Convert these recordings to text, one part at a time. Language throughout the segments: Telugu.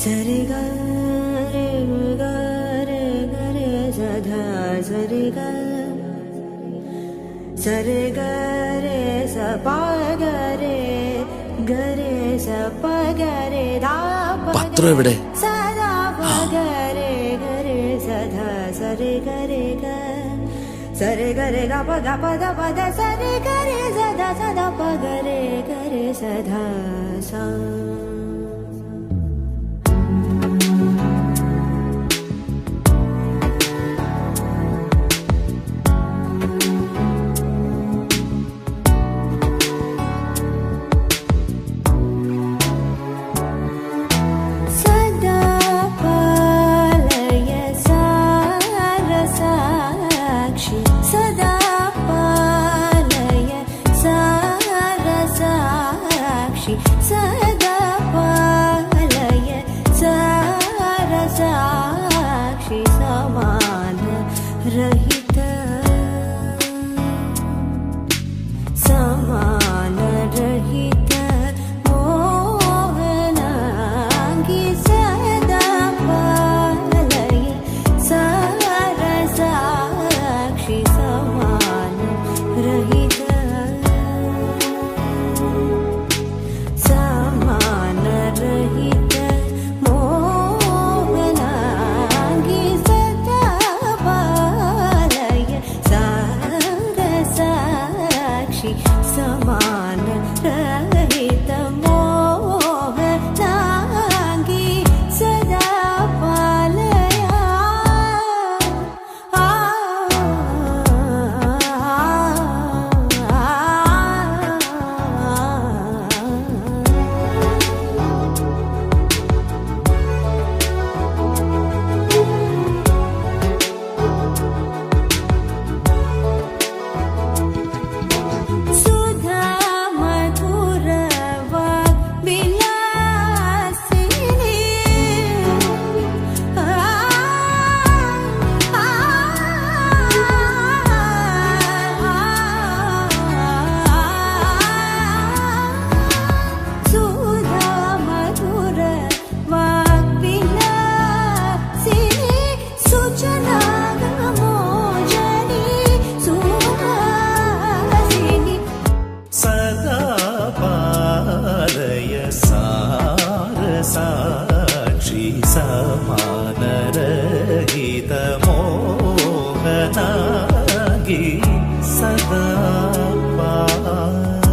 సరి గరే గరే గరే సధా సరి సరి గరే సప గరే గరే సప గరే దా പത്രം എവിടെ? സദാ ഗരെ ഗരെ സധా സരി ഗരെ സരി ഗരെ ഗ പ ധ സരി ഗരെ സദാ സദാ പ ഗരെ ഗരെ സധാ സ रहित समान रहित मोहनांगी सदा पालय सरसाक्षी समान रहित समान रहित मोहनांगी समान रहित मोहनांगी सदा पालया साक्षी समान रहित मोहनांगी सदा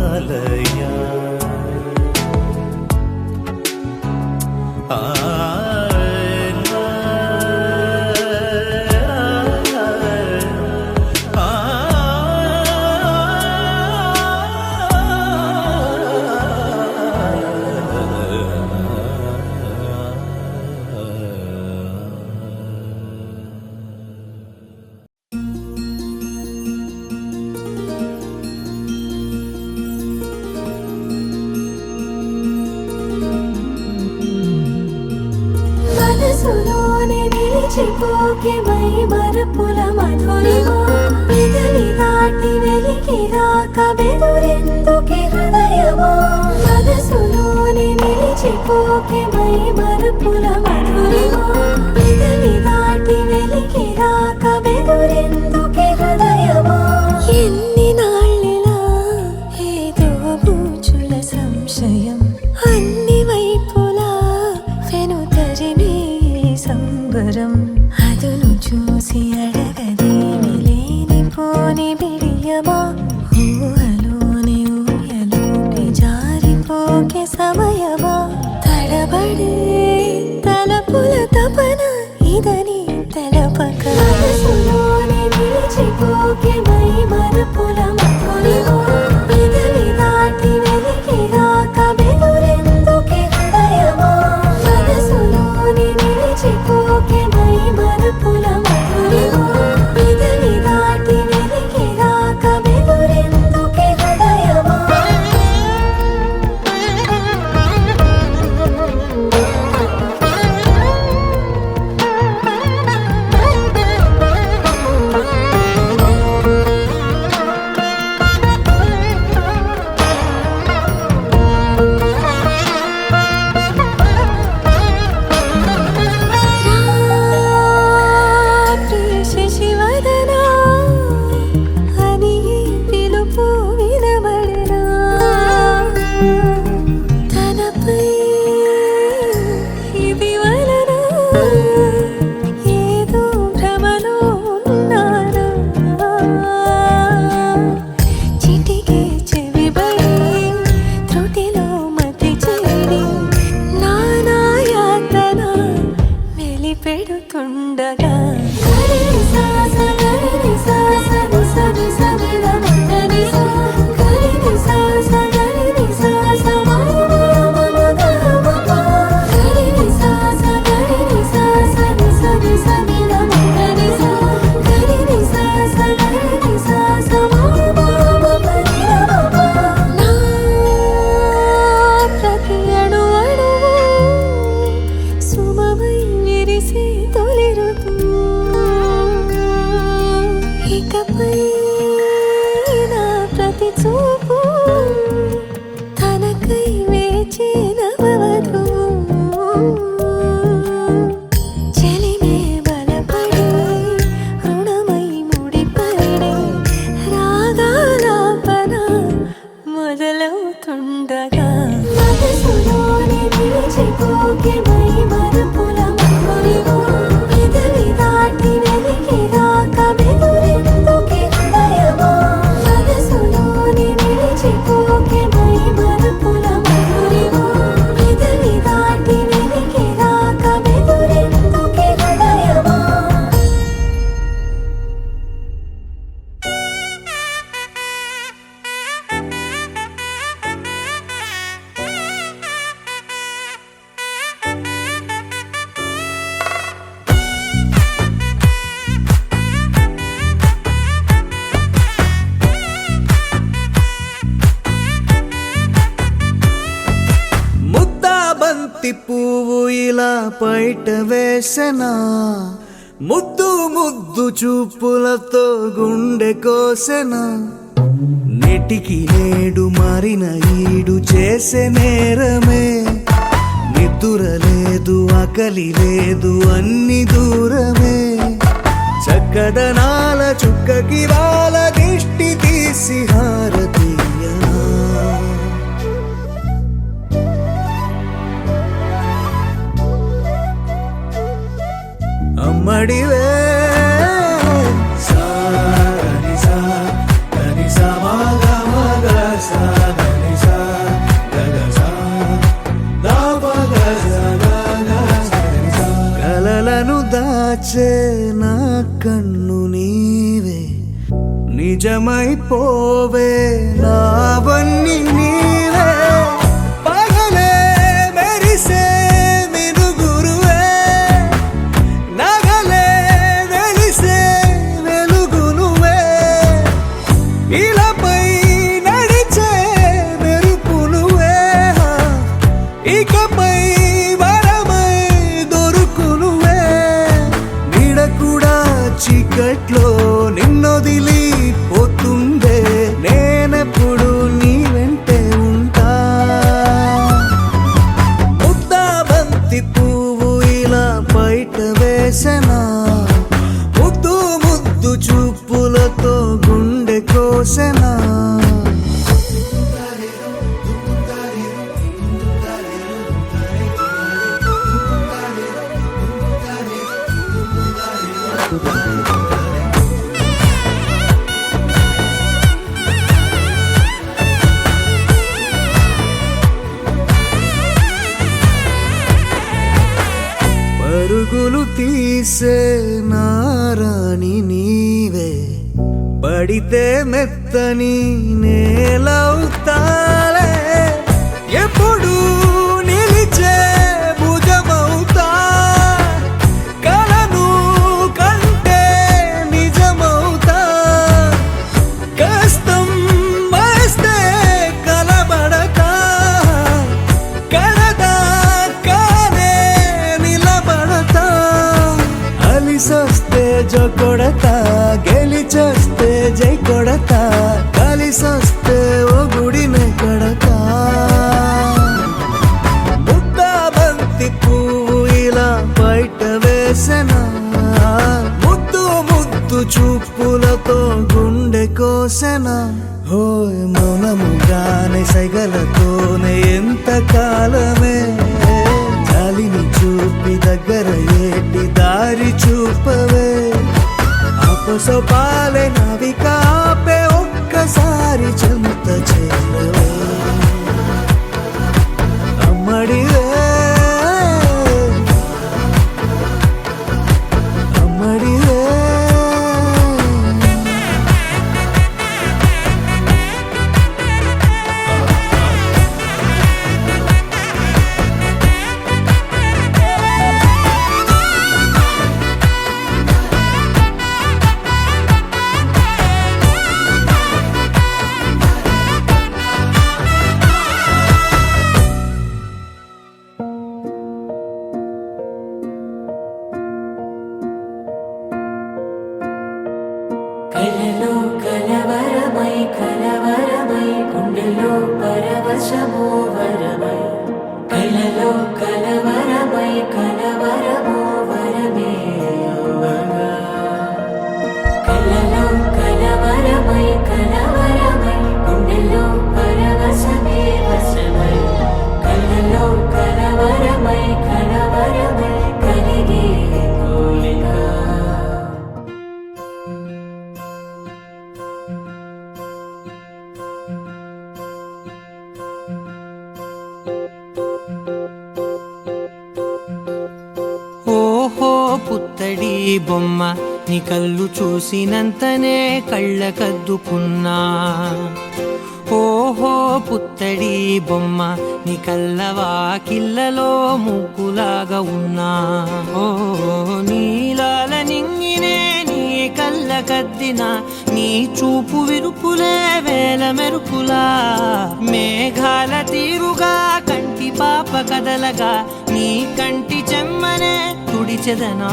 पालया మనసులోనే నిలిచిపోకే మై మరపుల మధురిమా పెదవి దాటి వెలికి రాక బెదురెందుకే హృదయమా మనసులోనే నిలిచిపోకే మై మరపుల మధురిమా పెదవి దాటి వెలికి రాక బెదురెందుకే హృదయమా ఎన్ని నాళ్ళిలా ఏదో బూచుల సంశయం అన్ని వైపులా వెనుతరిమే సంబరం అదును చూసి అడగదేమి లేనిపోని బిడియమా ఊహలోని ఊయలోకి జారిపోకే సమయమా తడబడే తలపుల తపన ఇదని తెలపక మనసులోనే నిలిచిపోకే మై మరపుల మధురిమా పెదవి దాటి వెలికి రాక బెదురెందుకే నిలిచిపోకే మై మరుపుల మధురిమా పెదవి దాటి వెలికి రాక బెదురెందుకే హృదయమా మనసులోని నిలిచిపోకే మై మరుపుల మధురిమా పెదవి దాటి వెలికి రాక బెదురెందుకే హృదయమా ముద్దాబంతి పువ్వు ఇలా బయట వేసెనా ముద్దు ముద్దు చూపులతో గుండె కోసెనా నెటికి నేడు మారిన ఈడు చేసే నేరమే నిద్ర లేదు ఆకలి లేదు అన్ని దూరమే చక్కదనాల చుక్కకి వాళ్ళ దిష్టి తీసి హారతీయనా అమ్మడివే కలలను దాచే నా కన్ను నీవే నిజమైపోవే నావన్నీ నీవే పగలే మెరిసే మినుగురువే నగలే వెలిసే వెలుగునువే ఇలాపై నడిచే మెరుపునువే ఇకపై వరమై దొరుకునువే నీడ కూడా చీకట్లో నిన్నొదిలి పోతుందే నేనెప్పుడు నీ వెంటే ఉంటా ముద్దాబంతి పువ్వు ఇలా బయట వేసెనా ముద్దు ముద్దు చూపులతో గుండె కోసెనా పరుగులు తీసే నారాణి నీవే పడితే మెత్తని నేలవుతాలే ఎప్పుడు నిలిచే భుజమవుతా కలను కంటే నిజమవుతా కష్టం వస్తే కలబడతా కడదా కానే నిలబడతా అలిసొస్తే జో కొడతా గెలిచొస్తే జై కొడతా కలిసొస్తే ఓ గుడినే కడతా ముద్దాబంతి పువ్వు ఇలా బయట వేసెనా ముద్దు ముద్దు చూపులతో గుండె కోసెనా హోయ్ మౌనముగానే సైగలతోనే ఎంత కాలమే జాలిని చూపి దగ్గర ఏటి దారి చూపవే అపసపాలే నవికాపే ఒక్కసారి చెంత చేరవే అమ్మడివే అమ్మడివే బొమ్మ నీ కళ్ళు చూసినంతనే కళ్ళకద్దుకున్నా. ఓహో పుత్తడి బొమ్మ నీ కళ్ళవాకిళ్ళలో ముగ్గులాగా ఉన్నా. ఓ నీలాల నింగినే నీ కళ్ళకద్దిన నీ చూపు విరుపులే వేల మెరుపులా. మేఘాల తీరుగా కంటి పాప కదలగా నీ కంటి చెమ్మనే తుడిచెదనా.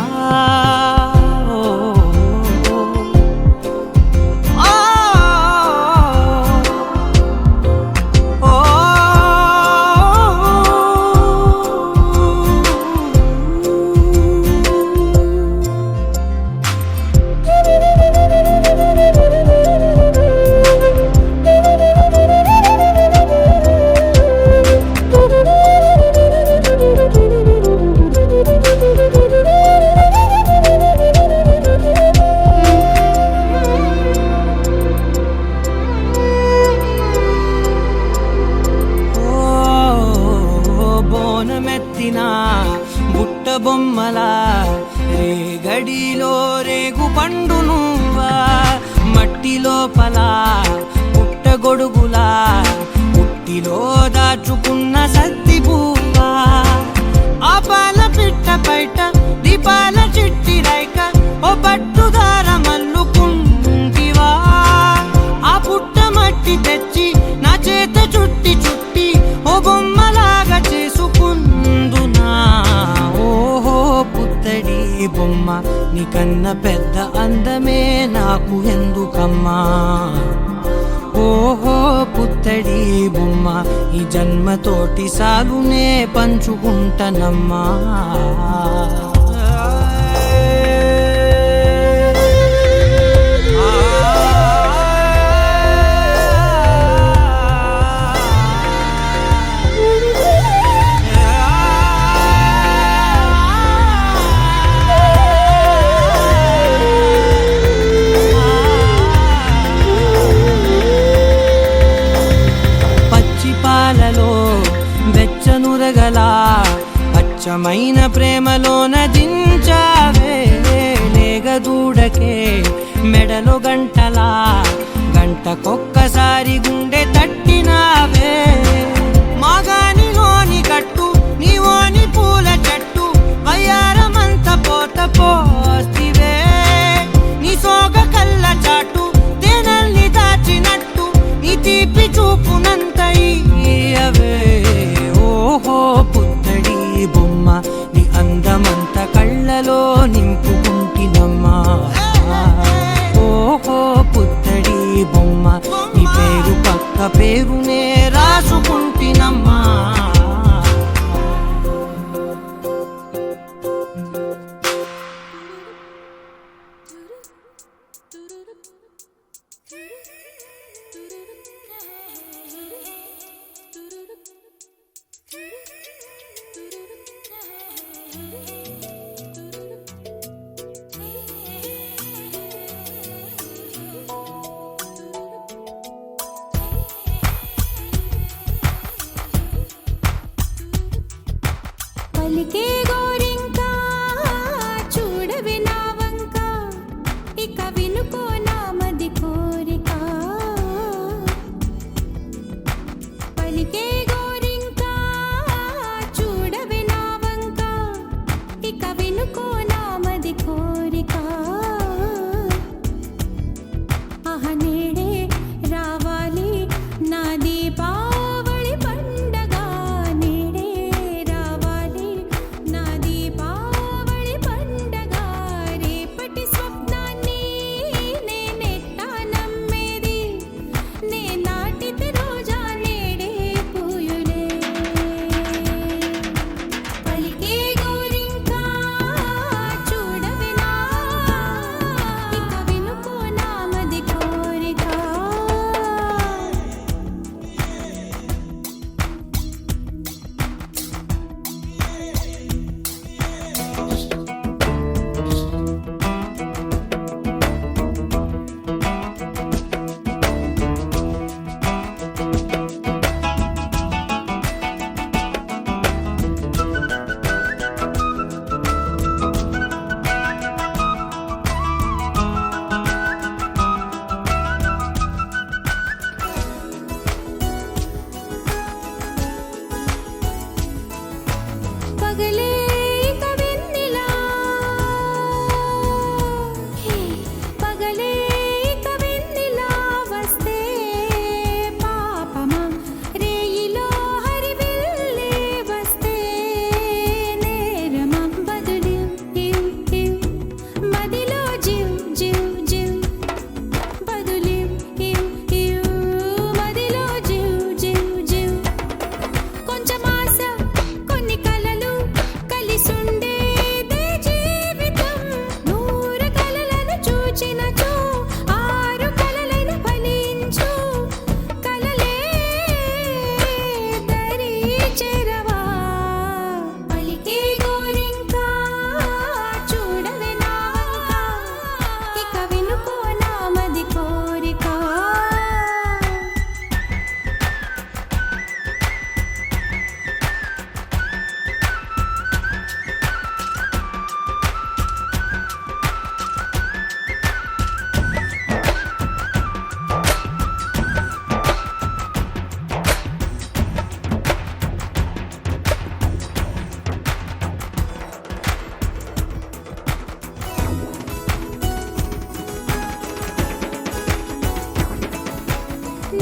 బుట్ట బొమ్మలా రేగడిలో రేగు పండు నువ్వా. మట్టి లోపల పుట్ట గొడుగులా పుట్టిలో దాచుకున్న సత్తి పువ్వా. ఆ పాల పిట్ట బయట దీపాల చిట్టి రైక ఓ పట్టుదార మల్లుకుంటివా. ఆ పుట్ట మట్టి తెచ్చి నా చేత చుట్టి చుట్టి ఓ బొమ్మలాగా చేసుకుందునా. ఓహో పుత్తడి బొమ్మ నీకన్న పెద్ద అందమే నాకు ఎందుకమ్మా. ఓహో పుత్తడి బొమ్మ ఈ జన్మతోటి సాగునే పంచుకుంటనమ్మా. పాలలో వెచ్చనురగలా అచ్చమైన ప్రేమలోన దించావే. లేగదూడకే మెడలో గంటలా గంటకొక్కసారి గుండె తట్టినావే. మాగానిలోని గట్టు నీవోని పూల చెట్టు వయ్యారమంత పోత పోస్తివే. నీ సోగ కళ్ళ చాటు తేనల్ని దాచినట్టు నీ తీపి చూపునంత ఇయ్యవే. ఓహో పుత్తడి బొమ్మ నీ అందమంత కళ్ళలో నింపుకుంటినమ్మా. ఓహో పుత్తడి బొమ్మ నీ పేరు పక్క పేరునే రాసుకుంటినమ్మా. పలికే గోరింకా చూడవే నా వంక ఇక వినుకో నా మది కోరిక. పలికే గోరింకా చూడవే నా వంక ఇక వినుకో నా మది కోరిక. ఆహ నేడే రావాలి నా దీపావళి పండగ. నేడే రావాలి నా పగలే ఇక వెన్నెలా పగలే ఇక వెన్నెలా వస్తే పాపమా రేయిలో హరివిల్లే వస్తే నేరమా బదులు ఇవ్ ఇవ్ మదిలో జివ్ జివ్ జివ్ బదులు ఇవ్ ఇవ్ మదిలో జివ్ జివ్ జివ్ కొంచెం ఆశ కొన్ని కలలు కలిసుండేదే జీవితం నూరు కలలను చూచినచో ఆరు కలలైన ఫలించు కలలే దరి చేరవా పలికే గోరింకా చూడవే నా వంక ఇక వినుకో నా మది కోరిక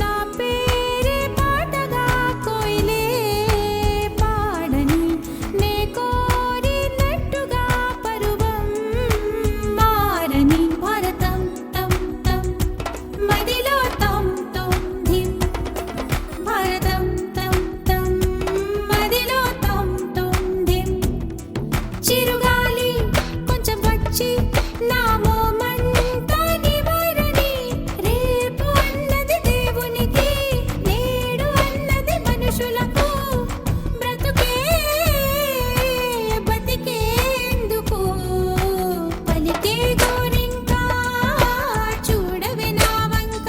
నా పేరే పాటగా కోయిలే పాడని నే కోరినట్టుగా పరువం మారని భారతం తం తం మదిలో తం తం ధిం భారతం తం తం మదిలో తం తం ధిం చిరుగాలి కొంచెం వచ్చి నా మోమంతా నివారణి రేపు అన్నది దేవునికి నేడు అన్నది మనుషులకు బ్రతుకే బతికేందుకు పలికే గోరింకా చూడవే నా వంక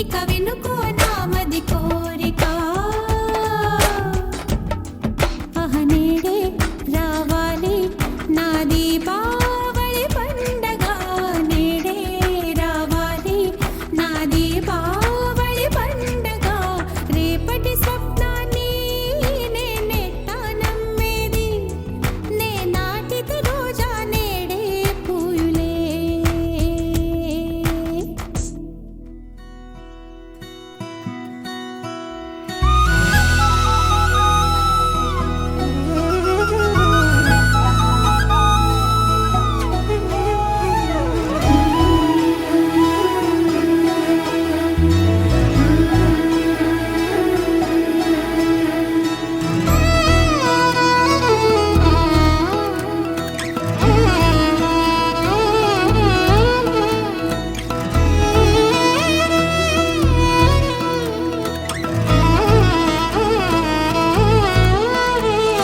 ఇక వినుకో నా మది కోరిక అహనేడే రావాలి నా దీపావళి పండగ నేడే రావాలి నా దీపావళి పండగ రేపటి స్వప్నాన్ని నేనెట్టా నమ్మేది నే నాటిత రోజా నేడే పూయులే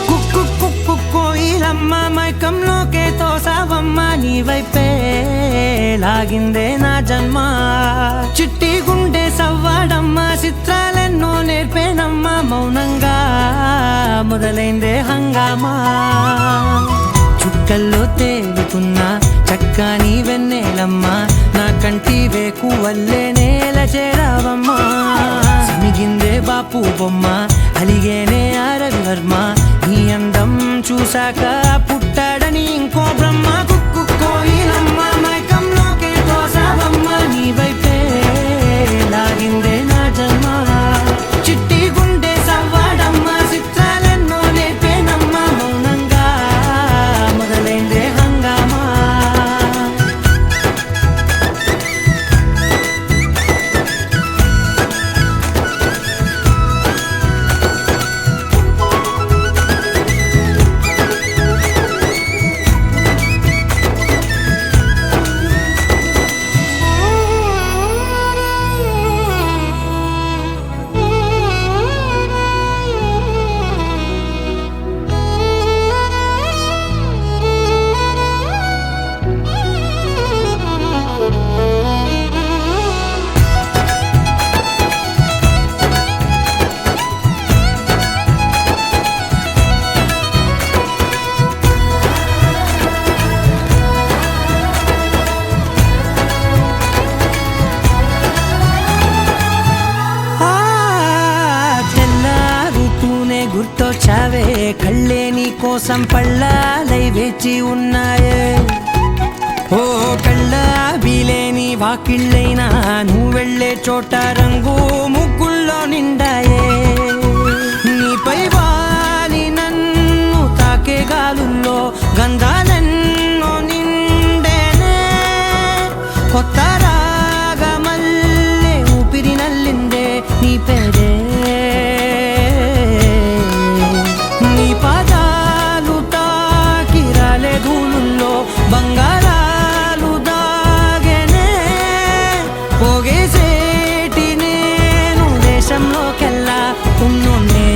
కుక్కు కుక్కు కోయిలమ్మ మైకంలోకే తోసావమ్మ నీ వైపే లాగిందే నా జన్మ చిట్టి గుండె సవ్వాడమ్మ చిత్రాలెన్నో నేర్పేనమ్మ మౌనంగా మొదలైందే హంగామా చుక్కల్లో తేలుతున్న చక్కని వెన్నెలమ్మ నా కంటి వేకు వల్లే నేల చేరావమ్మా సమిగిందే బాపు బొమ్మ అలిగేనే రవివర్మ నీ అందం చూశాక పుట్టాడని ఇంకో బ్రహ్మ కుక్కు కోయిలమ్మ మైకంలోకే తోసావమ్మ నీ వైపే లాగిందే నా జన్మ చిట్టి గుండె సవ్వాడమ్మ చిత్రాలెన్నో నేర్పేనమ్మ మౌనంగా మొదలైందే హంగామా గుర్తొచ్చావే కళ్ళే నీ కోసం పళ్ళాలై వేచి ఉన్నాయే ఓ కళ్ళ వీలేని వాకిళ్ళైనా నువ్వు వెళ్ళే చోట రంగు ముగ్గుల్లో నిండాయే నీపై వాలి నన్ను తాకే గాలుల్లో గంధాలెన్నో నిండేనే కొత్త రాగమల్లే ఊపిరి నల్లిందే నీ పేరే నీ పాదాలు తాకి రాలే ధూళుల్లో బంగారాలు దాగెనే పోగేసేటి నేను దేశంలోకెల్లా ఉన్నోనే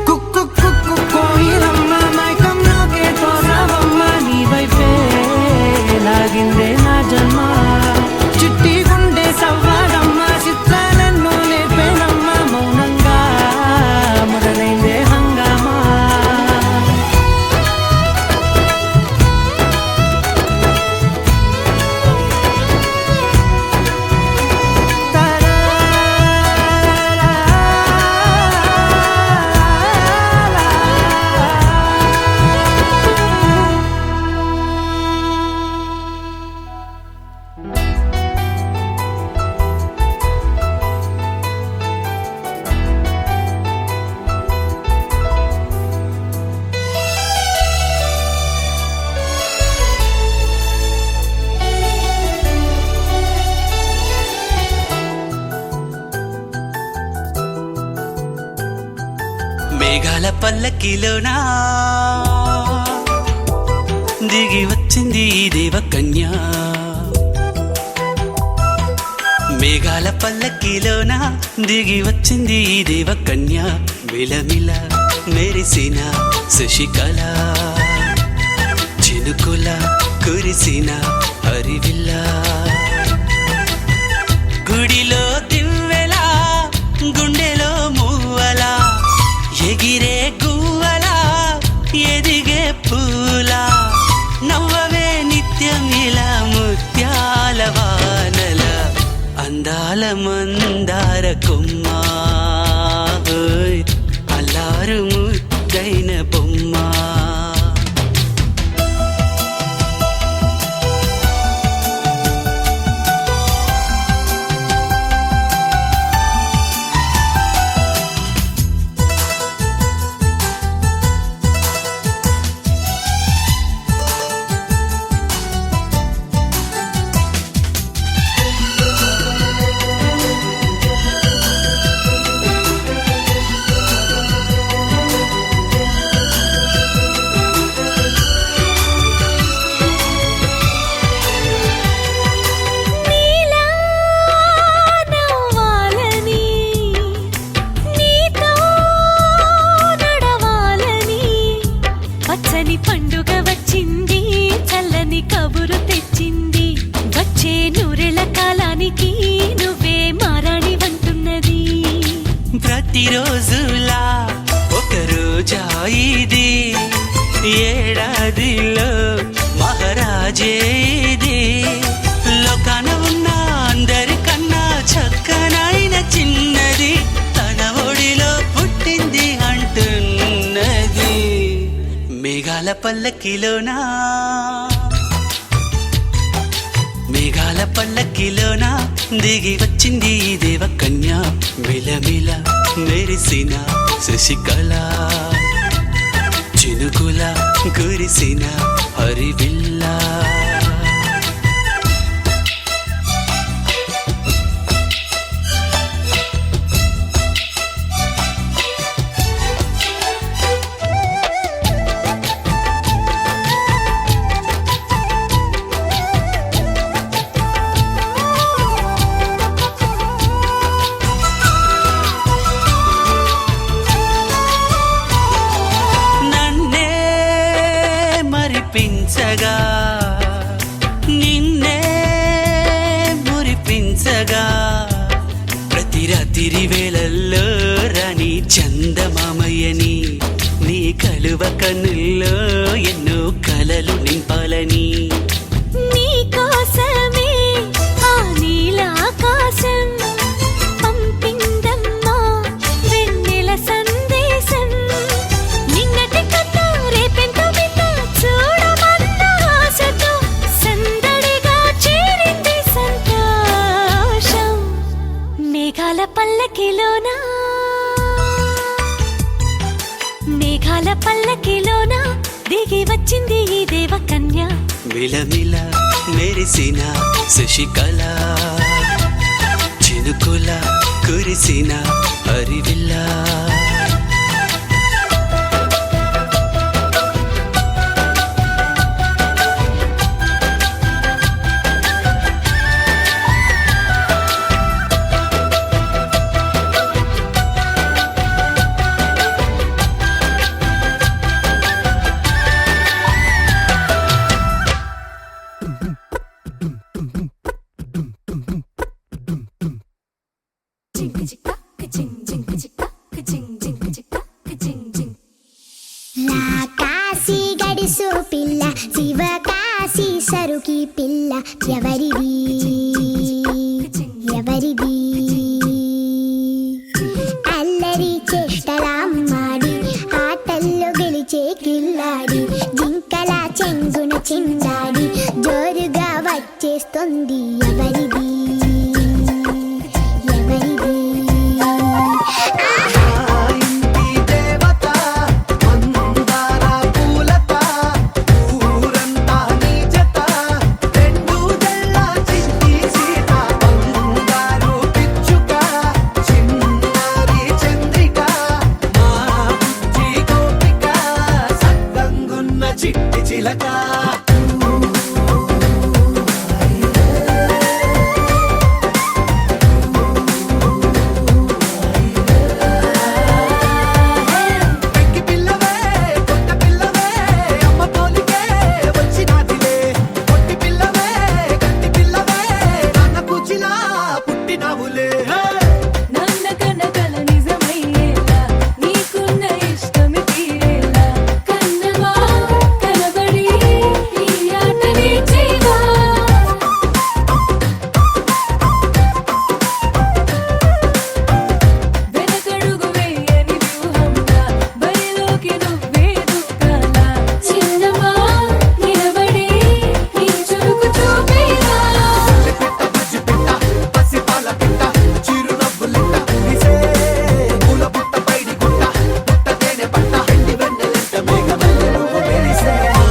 కుక్కు కుక్కు కోయిలమ్మ మైకంలోకే తోసావమ్మ నీ వైపే లాగిందే నా జన్మ చిట్టి గుండె సవ్వాడమ్మ చిత్రాలెన్నో నేర్పేనమ్మ మౌనంగా మొదలైందే హంగామా మేఘాల పల్లకిలోనా దిగి వచ్చింది ఈ దేవకన్య మేఘాల పల్లకిలోనా దిగి వచ్చింది ఈ దేవకన్య మిలమిల మెరిసిన శశికళ చినుకుల కురిసిన హరివిల్ల గుడిలో దివ్వెలా గుండెలో మూవలా ఎగిరే గువ్వలా ఎదిగే పూలా నవ్వవే నిత్యం ఇలా ముత్యాల వానల అందాల మందార కొమ్మ ఓయ్ అల్లారు ముద్దైన బొమ్మ పండుగ వచ్చింది చల్లని కబురు తెచ్చింది వచ్చే నూరెల కాలానికి నువ్వే మారాణి వంటున్నది ప్రతిరోజులా ఒక రోజా ఇది ఏడాదిలో మహారాజే ఇది లోకాన ఉన్న అందరికన్నా చక్కనైన చిన్నది తన ఒడిలో పుట్టింది అంటున్నది మేఘాల పల్లకిలోనా మేఘాల పల్లకిలోనా దిగి వచ్చింది ఈ దేవకన్య మిలమిల మెరిసిన శశికళ చినుకుల కురిసిన హరివిల్లా మురిపించగా నిన్నే మురిపించగా ప్రతి రాత్రి వేళల్లో రాణి చందమామయ్యని నీ కలువ కన్నుల్లో ఎన్నో కలలు నింపాలని నీ కోసమే ఆ నీలాకాశం అందాల పల్లకిలోన మేఘాల పల్లకిలోన దిగి వచ్చింది ఈ దేవకన్య మిలమిల మెరిసిన శశికళ చినుకుల కురిసిన హరివిల్లా కాశీ గడిసు పిల్ల శివ కాశీ సరుకి పిల్ల ఎవరిది ఎవరిది అల్లరి చేష్టలామ్మాడి ఆటల్లో గెలిచే కిల్లాడి జింకల చెంగున చిందాడి జోరుగా వచ్చేస్తుంది ఎవరిది ఎవరిది చిట్టి చిలక పెంకి పిల్లవే కొత్త పిల్లవే అమ్మ పోలికే వచ్చినాదిలే పొట్టి పిల్లవే గట్టి పిల్లవే నాన్న కూచిలా పుట్టినావులే నన్న కనకల నిజమయ్యేలా నీకున్న ఇష్టమి తీరేలా కన్నవా కనబడి ఈ ఆటని చేయవా వెనకడుగు వేయని వ్యూహంగా బరిలోకి నువ్వే దుఃఖాలా చిన్నవా నిలబడి ఈ చురుకు చూపేలా పిట్ట బుజ్జి పిట్ట పసిపాల పిట్ట చిరునవ్వులిట్ట కురిసే పూల పుట్ట పైడి గుట్ట పుట్ట తేనె పట్ట ఎండి వెన్నెలంట మేఘమల్లె నువ్వు మెరిసే మా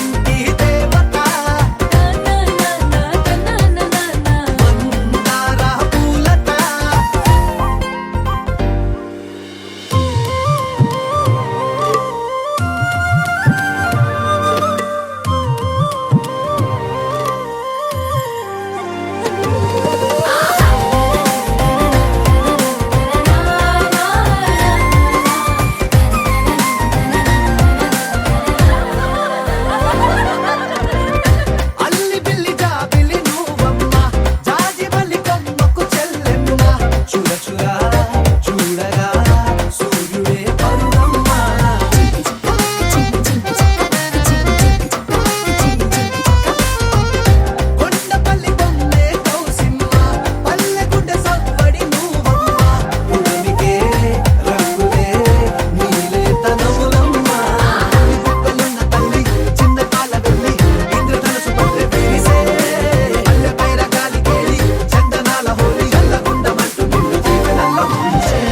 ఇంటి దేవత మందార పూలత అల్లి బిల్లి జాబిలి నువ్వమ్మ జాజి మల్లి కొమ్మకు చెల్లెమ్మ చూడ చూడ చూడగా సూర్యుడే పరువమ్మ కొండపల్లి బొమ్మే కౌసిమ్మ పల్లెగుడ్డ సవ్వడి నువ్వమ్మ ఉడమికే రంగులే నీలే తనములమ్మ బుక్కలున్న తల్లి చిన్న కాల వెళ్ళి ఇంద్రధనుసు పల్లె వేసే పల్లె పైర గాలి కేలి చందనాల హోలీ చల్లగుండమంటూ నిన్ను జీవనంలో ముంచే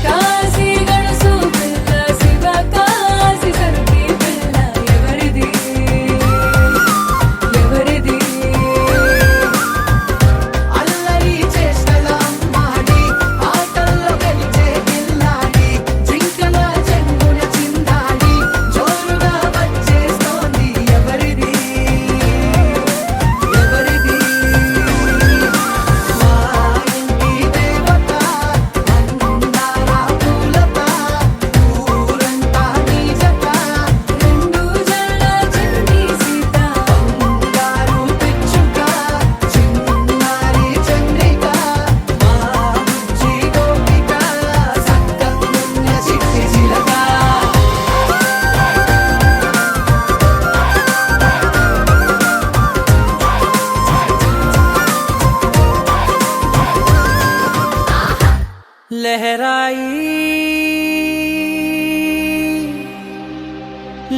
కాశీ గడుసు పిల్ల శివ కాశీ సరుకి పిల్ల ఎవరిది ఎవరిది అల్లరి చేష్టల అమ్మాడి ఆటల్లో గెలిచే గిల్లాడి జింకల చెంగున చిందాడి జోరుగా వచ్చేస్తోంది ఎవరిది ఎవరిది మా ఇంటి దేవత మందార పూలత ఊరంతా నీ జత రెండు జల్ల చిన్ని సీత బంగారు పిచ్చుక చిన్నారి చంద్రిక మా బుజ్జి గోపిక సక్కనున్న చిట్టి చిలక लहराई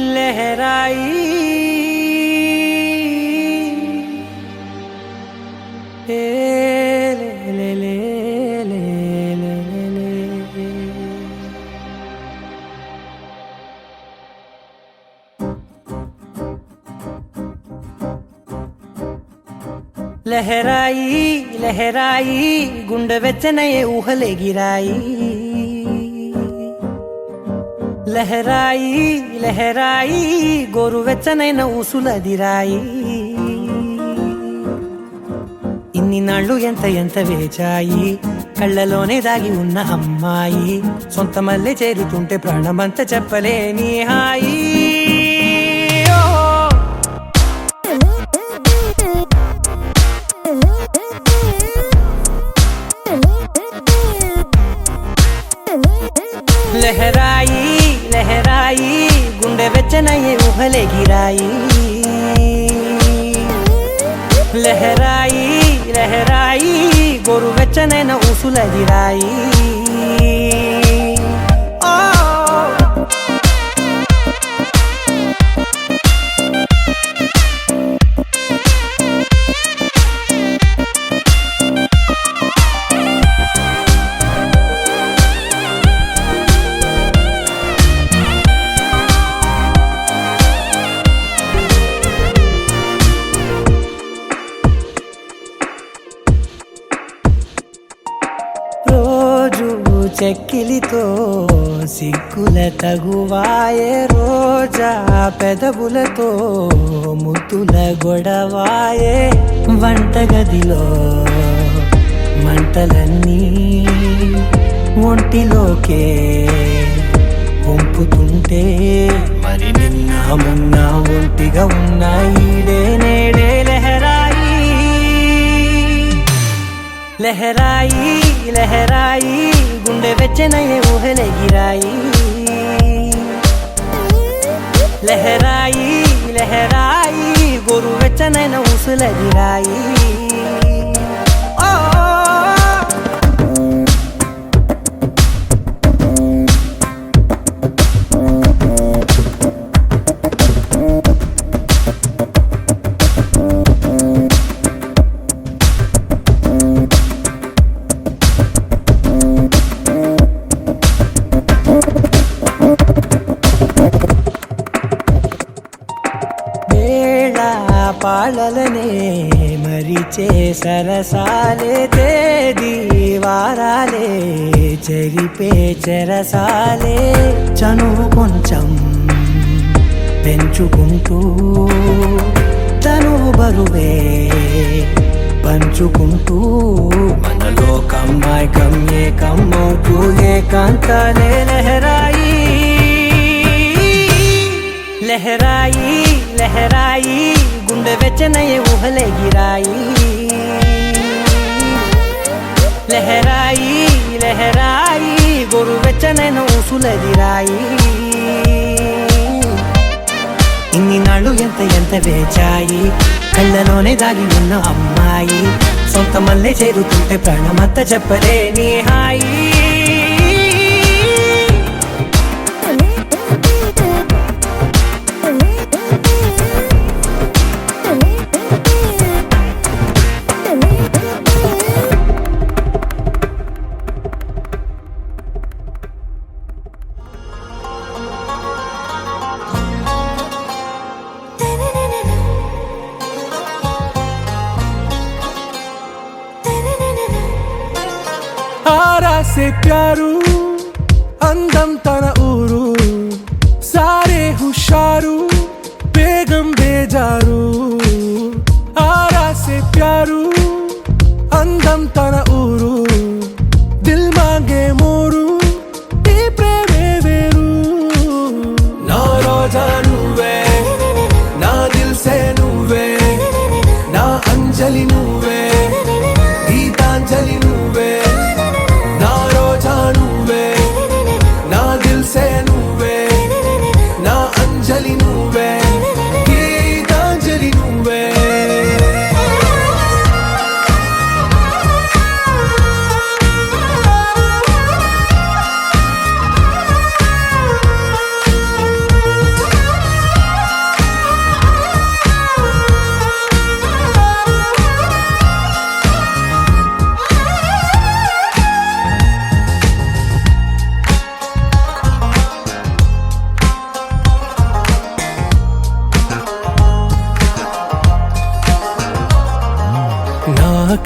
लहराई ए ले ले ले ले లహరాయి లహరాయి గుండె వెచ్చనయే ఊహలే గిరాయి లహరాయి లహరాయి గోరు వెచ్చనైన ఊసులదిరాయి ఇన్ని నాళ్ళు ఎంత ఎంత వేచాయి కళ్ళలోనే దాగి ఉన్న అమ్మాయి సొంత మల్లె చేరుతుంటే ప్రాణమంతా చెప్పలేని హాయి లహరాయి లహరాయి గుండె వెచ్చనయ్యే ఊహలే గిరాయి లహరాయి లహరాయి గోరు వెచ్చనైన ఊసులదిరాయి రోజు చెక్కిలితో సిగ్గుల తగువాయే రోజా పెదవులతో ముద్దుల గొడవాయే వంటగదిలో మంటలన్నీ ఒంటిలోకే వంపుతుంటే మరి నిన్న మొన్న ఒంటిగా ఉన్న ఈడే నేడే లహరాయి లహరాయి లహరాయి గుండె వెచ్చనయ్యే ఊహలే గిరాయి లహరాయి లహరాయి గోరు వెచ్చనైన ఊసులదిరాయి పాలలనే మరిచే సరసాలే తేదీ వారాలే చెరిపే చెరసాలే చనువు కొంచెం పెంచుకుంటూ తనువు బరువే పంచుకుంటూ మనలో కమ్మాయి కమ్మే కమ్మవుతూ ఏకాంతాలే లహరాయి లహరాయి లహరాయి గుండె వెచ్చనయ్యే ఊహలే గిరాయి లహరాయి లహరాయి గోరు వెచ్చనైన ఊసులదిరాయి ఇన్ని నాళ్ళు ఎంత ఎంత వేచాయి కళ్ళలోనే దాగి ఉన్న అమ్మాయి సొంత మల్లె చేరుతుంటే ప్రాణమంతా చెప్పలేని హాయి से प्यारू అందం తన ఊరు సారే హుషారు బేగం బేజారు ఆరా సే ప్యారు అందం తన ఊరు దిల్ మాంగే మోరు ఈ ప్రేమే వేరు నా రోజా నువ్వే నా దిల్ సే నువ్వే నా అంజలి నువ్వే గీతాంజలి నువ్వే నువ్వే నా దిల్ సే నువ్వే నా అంజలి నువ్వే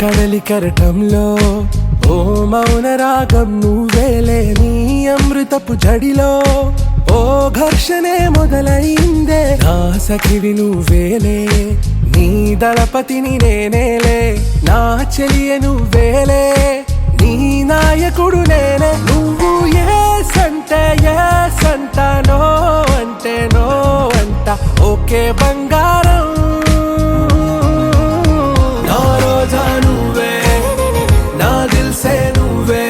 కడలి కెరటంలో ఓ మౌన రాగం నువ్వేలే, నీ అమృతపు జడిలో ఓ ఘర్షణే మొదలైందే, నా సఖివి నువ్వేలే, నీ దళపతిని నేనేలే, నా చెలియ నువ్వేలే, నీ నాయకుడు నేనే. నువ్వు ఏ సంట నో అంటే నో అంట, ఓకే బంగారం. నా రోజా నువ్వే, నా దిల్సే నువ్వే,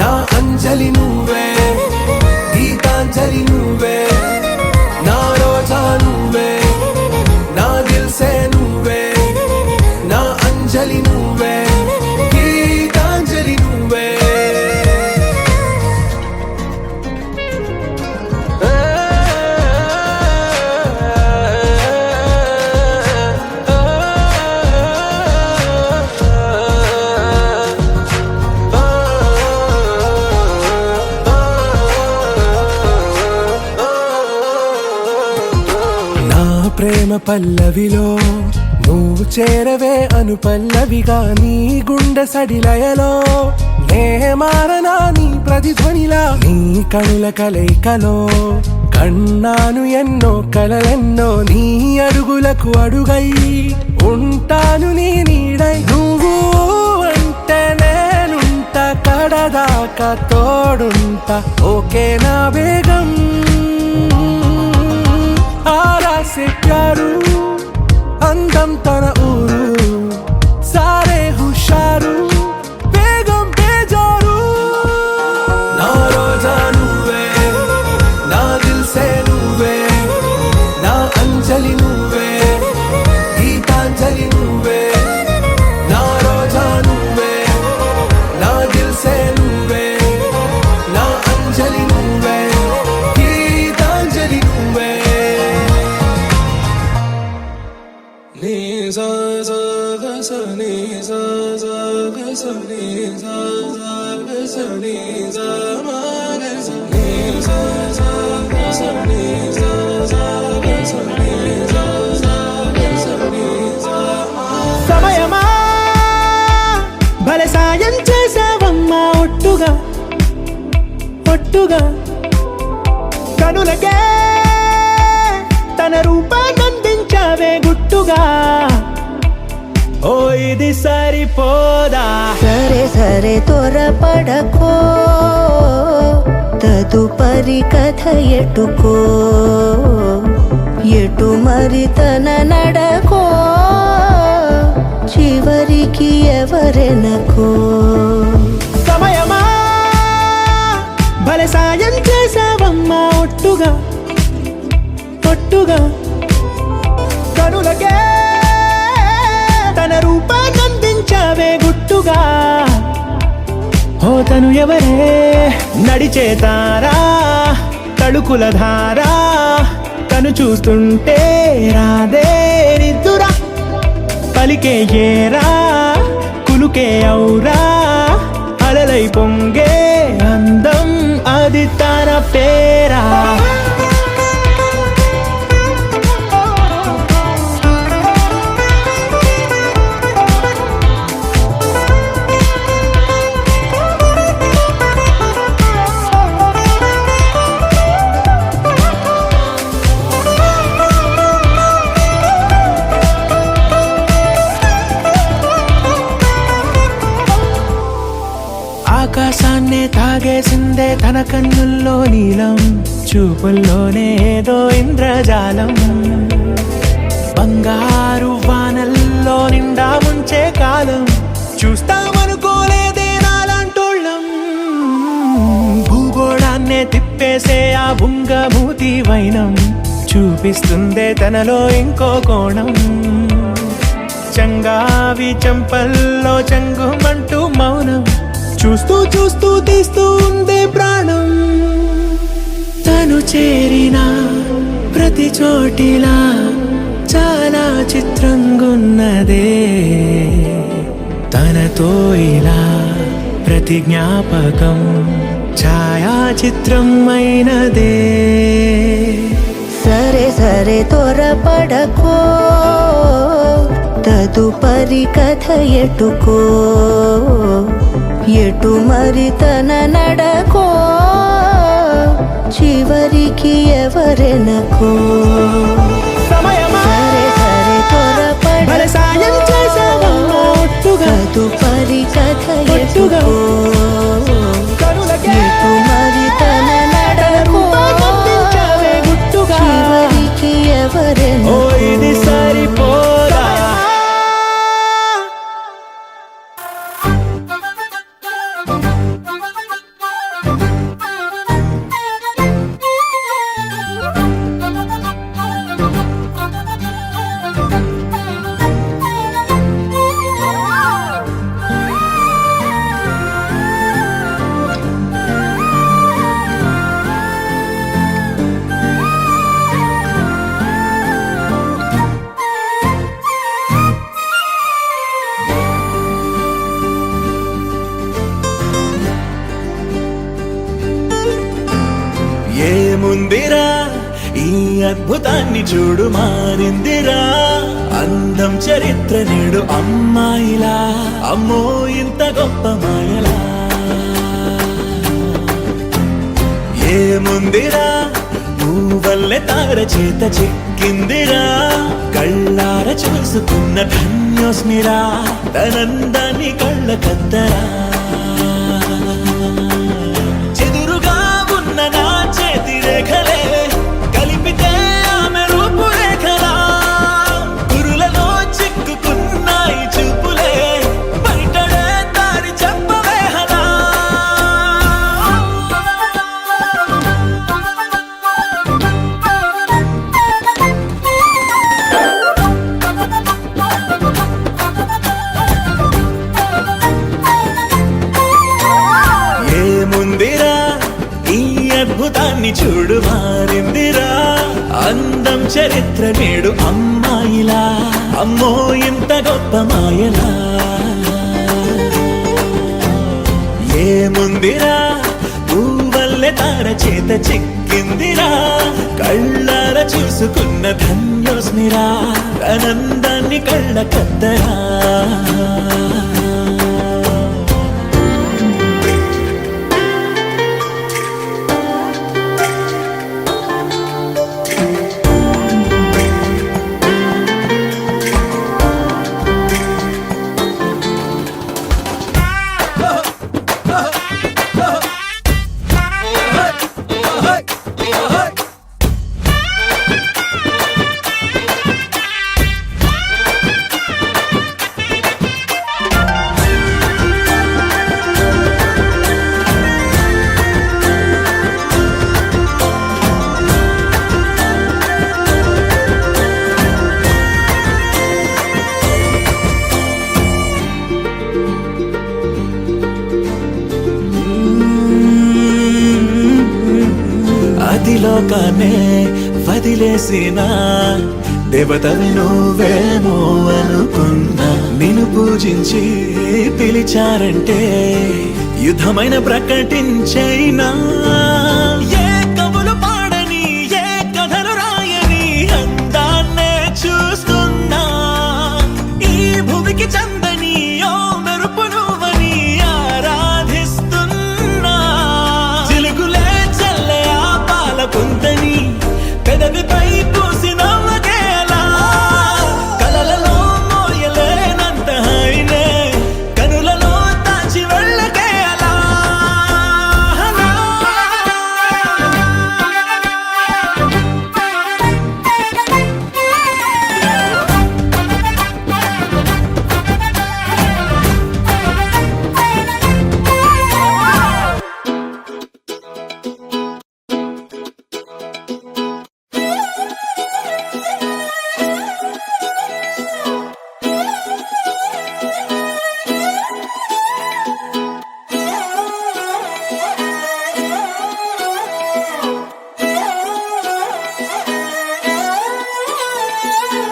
నా అంజలి నువ్వే, గీతాంజలి నువ్వే. నా రోజా నువ్వే, నా దిల్సే నువ్వే, నా అంజలి నువ్వే, గీతాంజలి నువ్వే. నా ప్రేమ పల్లవిలో నువ్వు చేరవే అను పల్లవిగా, నీ గుండె సడిలయలో నే మారనా నీ ప్రతిధ్వనిలా, నీ కనుల కలయికలో కన్నాను ఎన్నో కలలెన్నో, నీ అడుగులకు అడుగై ఉంటాను నీ నీడై. నువ్వు అంటే నేనుంట కడదాకా తోడుంటా, ఓకే నా వేగం. आरा से प्यारू అందం తన ఊరు, సారే హుషారు బేగం బేజారు. నా రోజా నువ్వే, నా దిల్సే నువ్వే, నా అంజలి నువ్వే, గీతాంజలి నువ్వే. నా రోజా నువ్వే, నా దిల్సే నువ్వే, నా అంజలి నువ్వే, గీతాంజలి నువ్వే. నీ సా సా గ స నీ సా సా గ స నీ సా సా గ స నీ సా మా గ స నీ సా సా గ స నీ సా సా గ స నీ సా సా గ స నీ సా మా. సమయమా భలే సాయం చేసావమ్మా ఒట్టుగా ఒట్టుగా, కనులకే తన రూపాన్నందించావే గుట్టుగా, ఓ ఇది సరిపోదా. సరే సరే త్వరపడకో, తదుపరి కథ ఎటుకో, ఎటు మరి తన నడకో, చివరికి ఎవరెనకో. సమయమా భలే సాయం చేసావమ్మా ఒట్టుగా ఒట్టుగా, కనులకే తన రూపాన్నందించావే గుట్టుగా, ఓ తను ఎవరే నడిచే తారా తడుకుల ధారా, తను చూస్తుంటే రాదే నిద్దురా, పలికే ఏరా కులుకే ఔరా, అలలై పొంగే అందం అది తన పేరా. ఆకాశాన్నే తాగేసిందే తన కన్నుల్లో నీలం, చూపుల్లోనే ఏదో ఇంద్రజాలం, బంగారు వానల్లో నిండా ముంచే కాలం, చూస్తామనుకోలేదే నాలాంటోళ్ళం, భూగోళాన్నే తిప్పేసే ఆ బుంగమూతి వైనం, చూపిస్తుందే తనలో ఇంకో కోణం, చంగావి చంపల్లో చంగుమంటూ మౌనం, చూస్తూ చూస్తూ తీస్తూ ఉందే ప్రాణం. తను చేరిన ప్రతి చోటిలా చాలా చిత్రంగున్నదే, తనతో ఇలా ప్రతి జ్ఞాపకం ఛాయాచిత్రం అయినదే. సరే సరే త్వరపడకో, తదుపరి కథ ఎటుకో ఎటు మరి తన నడకో చివరికి ఎవరెనకో సరే సరే త్వరపడి సాయం చేసావమ్మా ఒట్టుగా తదుపరి కథ ఎటుకో కరులకే ఎటు మరి తన నడకో పంపించావే గుట్టుగా చివరికి ఓ ఎవరెనకో ఇది సరిపోదా ఏముందిరా ఈ అద్భుతాన్ని చూడు మారిందిరా అందం చరిత్ర నేడు అమ్మాయిలా అమ్మో ఇంత గొప్ప మాయలా ఏముందిరా నువ్వల్లే తార చేత చిక్కిందిరా కళ్ళార చూసుకున్న ధన్యోస్మిరా తనందాన్ని కళ్ళ కద్దరా చెదురుగా ఉన్న నా చేతి రేఖలే కలిపితే ఆమె రూపురేఖలా గురులలో చిక్కుకున్నాయి చూపులే బయటడే దారి చెప్పవేహనా ఏముందిరా ఈ అద్భుతాన్ని చూడు మారిందిరా అందం చరిత్ర నేడు అమ్మాయిలా అమ్మో ఇంత గొప్ప మాయలా ఏముందిరా పువ్వల్లె తార చేత చిక్కిందిరా కళ్ళార చూసుకున్న ధన్యోస్మిరా ఆనందాన్ని కళ్ళ కద్దరా అదిలోకానే వదిలేసిన దేవతవి నువ్వేమో అనుకున్నా నిన్ను పూజించి పిలిచారంటే యుద్ధమైన ప్రకటించైనా ఏ కవులు పాడని ఏ కథలు రాయని అందాన్నే చూస్తున్నా ఈ భూమికి చందని ఓ మెరుపు నువ్వని ఆరాధిస్తున్నా చిలుకులే చల్లే ఆ పాల పుంతని పెదవిపై పూసి నవ్వకేలా కలలలో మోయలేనంత హాయినే కనులలో దాచి వెళ్ళకేలా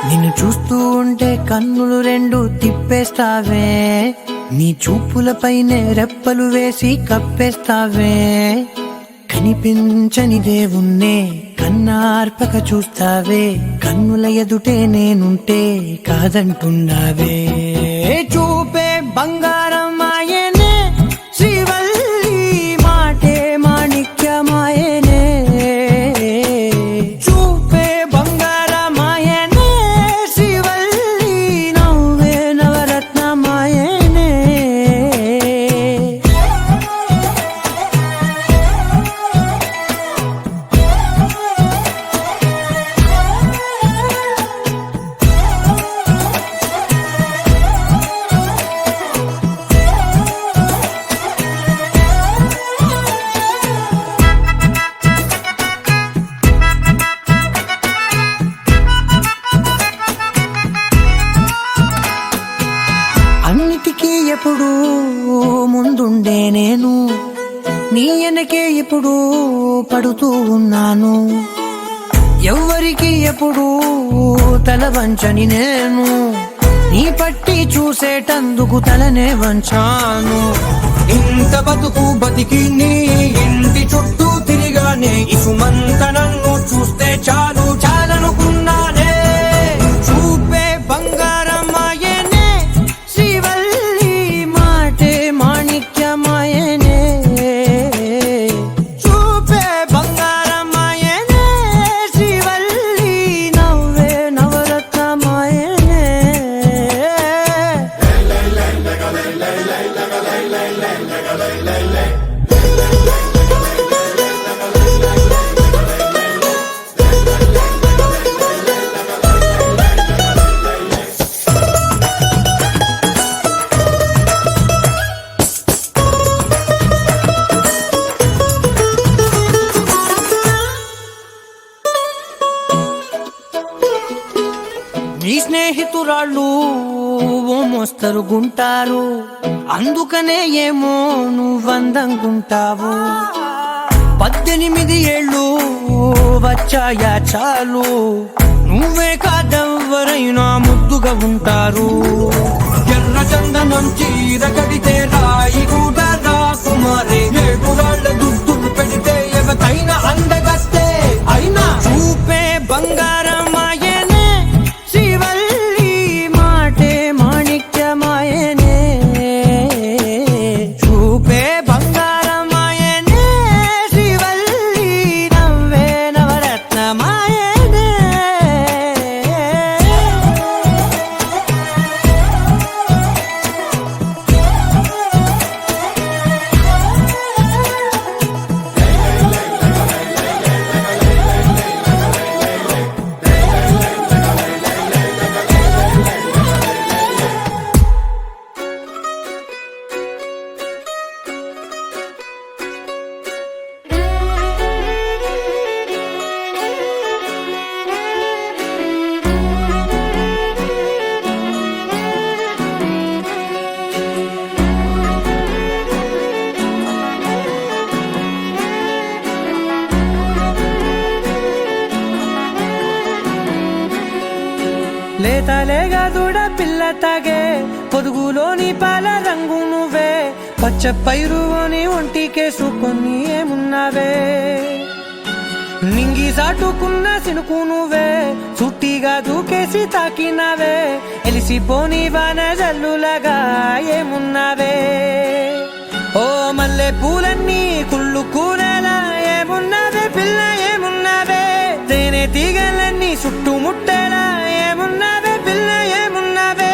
నిన్ను చూస్తూ ఉంటే కన్నులు రెండు తిప్పేస్తావే నీ చూపులపైనే రెప్పలు వేసి కప్పేస్తావే కనిపించని దేవుణ్ణే కన్ను కన్నార్పక చూస్తావే కన్నుల ఎదుటే నేనుంటే కాదంటున్నావే చూపే బంగారం ఆయనే శ్రీవల్లి మాటే మాణిక్యమాయనే చూపే బంగారమాయనే శ్రీవల్లి నవ్వే నవరత్నమాయనే అన్నిటికీ ఎప్పుడు ముందుండే నేను నీ వెనకే ఇప్పుడు పడుతూ ఉన్నాను ఎవ్వరికి ఎప్పుడు తల వంచని నేను నీ పట్టి చూసేటందుకు తలనే వంచాను ఇంత బతుకు బతికి నీ ఇంటి చుట్టూ తిరిగానే ఇసుమంత నన్ను చూస్తే చాలు చాలనుకున్నానే చూపే బంగారమాయనే శ్రీవల్లి మాటే మాణిక్యమాయనే చూపే బంగారమాయనే శ్రీవల్లి నవ్వే నవరత్నమాయనే నీ స్నేహితురాళ్ళు ఓ మోస్తరుగుంటారు అందుకనే ఏమో నువ్వందంగుంటావు 18 ఏళ్ళు వచ్చాయా చాలు నువ్వే కాదెవ్వరైనా ముద్దుగా ఉంటారు ఎర్ర చందనం చీర కడితే రాయి కూడా రాకుమారే ఏడురాళ్ళ దుద్దులు పెడితే ఎవతైనా అందగస్తే అయినా చూపే బంగారమాయనే శ్రీవల్లి మాటే మాణిక్యమాయనే చూపే బంగారమాయనే శ్రీవల్లి నవ్వే నవరత్నమాయనే లేతలేగా దూడ పిల్ల తాగే పొదుగులోని పాల రంగు నువ్వే పచ్చ పైరుని ఒంటికేసుకొని ఏమున్నావే నింగి సాటుకున్న సినుకు నువ్వే చుట్టిగా దూకేసి తాకినావే ఎలిసిపోని వాన జల్లులగా ఏమున్నావే ఓ మల్లె పూలన్నీ కుళ్ళు కూరేలా ఏమున్నావే పిల్ల ఏమున్నావే తేనె తీగలన్నీ చుట్టుముట్టేలా ఏమున్నావే పిల్ల ఏమున్నావే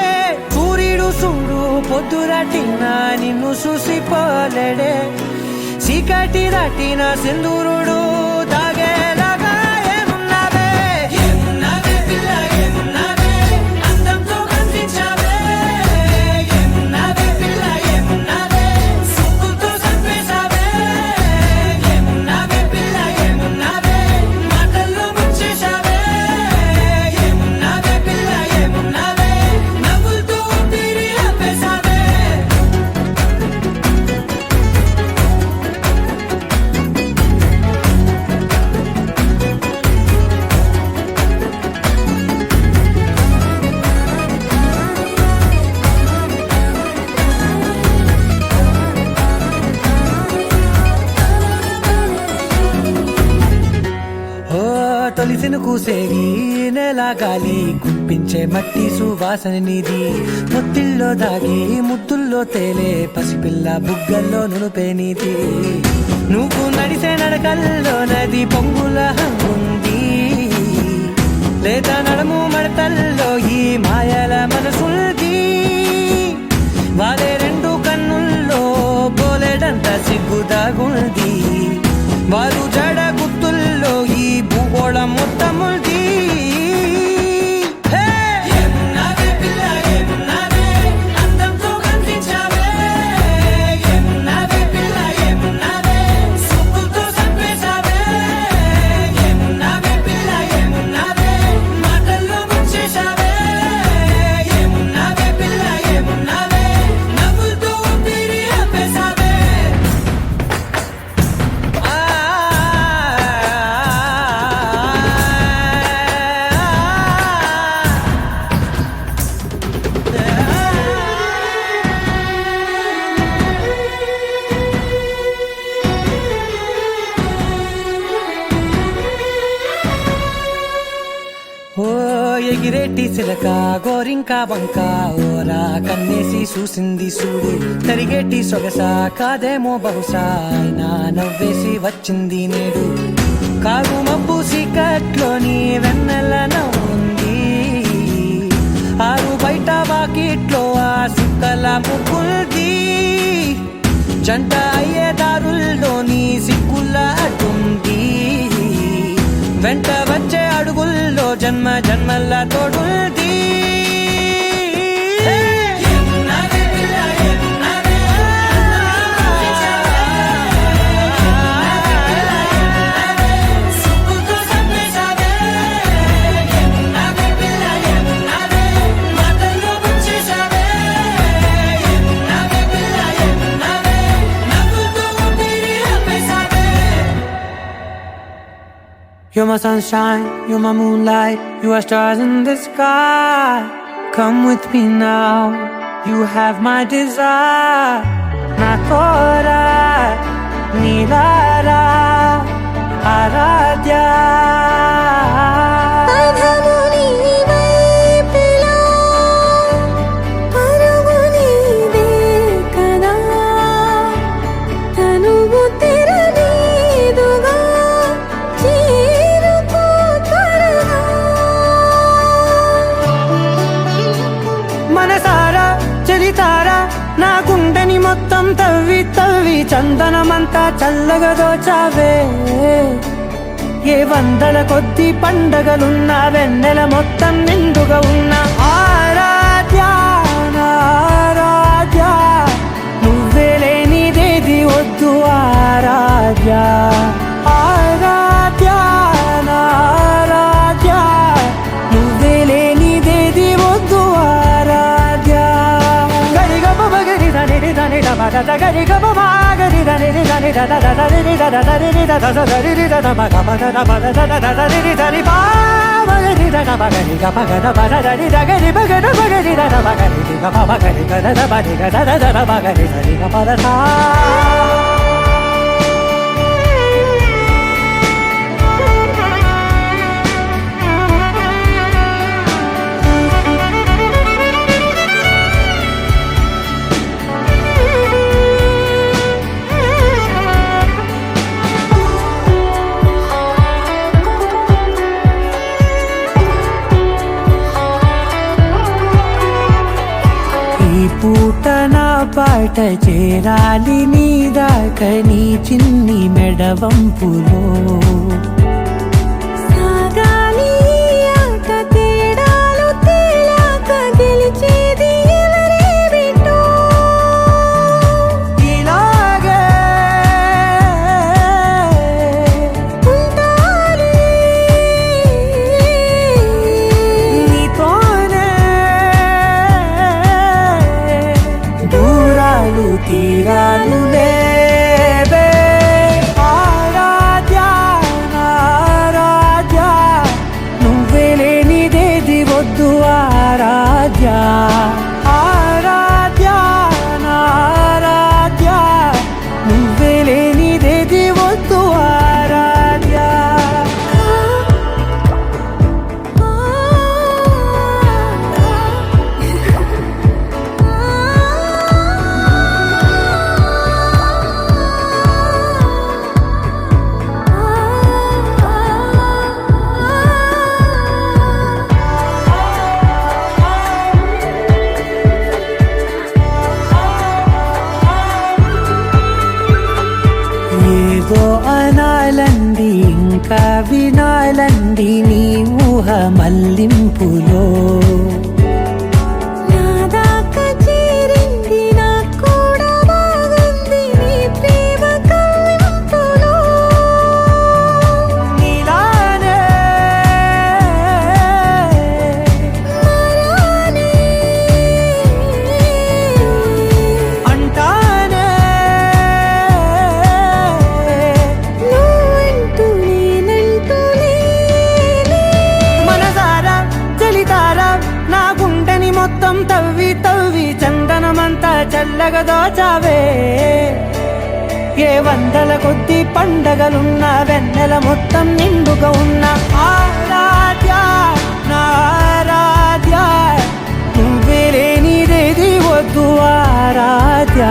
సూర్యుడు చూడు పొద్దురాటిన నిన్ను చూసిపోలేడే చీకటి దాటిన సింధూరుడు తాగేలాగా ఏమున్నావే ఏమున్నావే పిల్ల ఏమున్నావే అందంతో కనిపించావే ఏమున్నావే పిల్ల ఏమున్నావే సుక్కుతో చంపేశావే ఏమున్నావే పిల్ల ఏమున్నావే మాటల్లో ముంచేశావే ఏమున్నావే పిల్ల ఏమున్నావే నవ్వులతో ఊపిరి ఆపేశావే సినుకు కూసేగి నెల గాలి గుప్పించే మట్టి సువాసన నీది ముత్తిల్లో దాగి ముద్దుల్లో తేలే పసిపిల్ల బుగ్గల్లో నునుపే నీది నువ్వు నడిసే నడకల్లో నది పొంగుల హంగుంది లేదా నడుము మడతల్లో ఈ మాయల మనసుల్ది వారే రెండు కన్నుల్లో బోలెడంత సిగ్గుదాగుంది వారు జడ గుత్తుల్లో ఈ భూగోళం మొత్తముల్ది ఎగిరేటి సిలక గోరింక వంక ఓరా కన్నేసి చూసింది చూడు తరిగేటి సొగస కాదేమో బహుశా అయినా నవ్వేసి వచ్చింది నేడు కారు మబ్బు సీకట్లోని వెన్నెల నవ్వుంది ఆరు బయట వాకిట్లో ఆ సుక్కల ముగ్గుల్ది జంట అయ్యే దారుల్లోని సిగ్గుల అడ్డుంది వెంట వచ్చే అడుగుల్లో జన్మ జన్మల్ల తోడుల్ది You're my sunshine, you're my moonlight, you are stars in the sky. Come with me now, you have my desire. Na tora, nilara, aradhya. నా గుండెని మొత్తం తవ్వి తవ్వి చందనమంతా చల్లగా దోచావే ఏ వందల కొద్ది పండగలున్న వెన్నెల మొత్తం నిండుగా ఉన్న ఆరాధ్య ఆరాధ్య నువ్వే లేనిదేది వద్దు ఆరాధ్య ఆరాధ్య ఆరాధ్య నువ్వే లేనిదేది వద్దు ఆరాధ్య గరి గమ గరి దని దని ద ద ద రి ద ద ద రి ద ద ద రి ద ద మ గ మ ద ద మ ద ద ద ద రి ద రి పా మ రి ద గ మ గరి గ మ గ ద మ ద ద రి ద గరి మ గ ద మ గరి ద ద మ గరి ది గ మ మ గరి గ ద ద మ రి గ ద ద ద మ గరి ద రి గ మ ద తా పూట నా పాట చేరాలి నీ దాకా నీ చిన్ని మెడవంపులో సాగాలి ఆట తేడాలు తేలాక గెలిచేది ఎవరే బిడ్డో ఇలాగే ఉంటాలి నీతోనే దూరాలు తీరాలు లేవే ఆరాధ్య ఇంకా వినాలండి నీ ఊహ మల్లింపులో నా దాకా చేరింది నాకు కూడా బాగుంది నీ ప్రేమ కవింపులో నీలానే మరానే అంటానే నువ్వంటూ నేనంటూ లేనే. మనసారా చలితారా నా గుండెని మొత్తం తవ్వి తవ్వి చందనమంతా చల్లగా దోచావే ఏ వందల కొద్ది పండగలున్న వెన్నెల మొత్తం నిండుగా ఉన్న ఆరాధ్య నా ఆరాధ్య నువ్వే లేనిదేది వద్దు ఆరాధ్య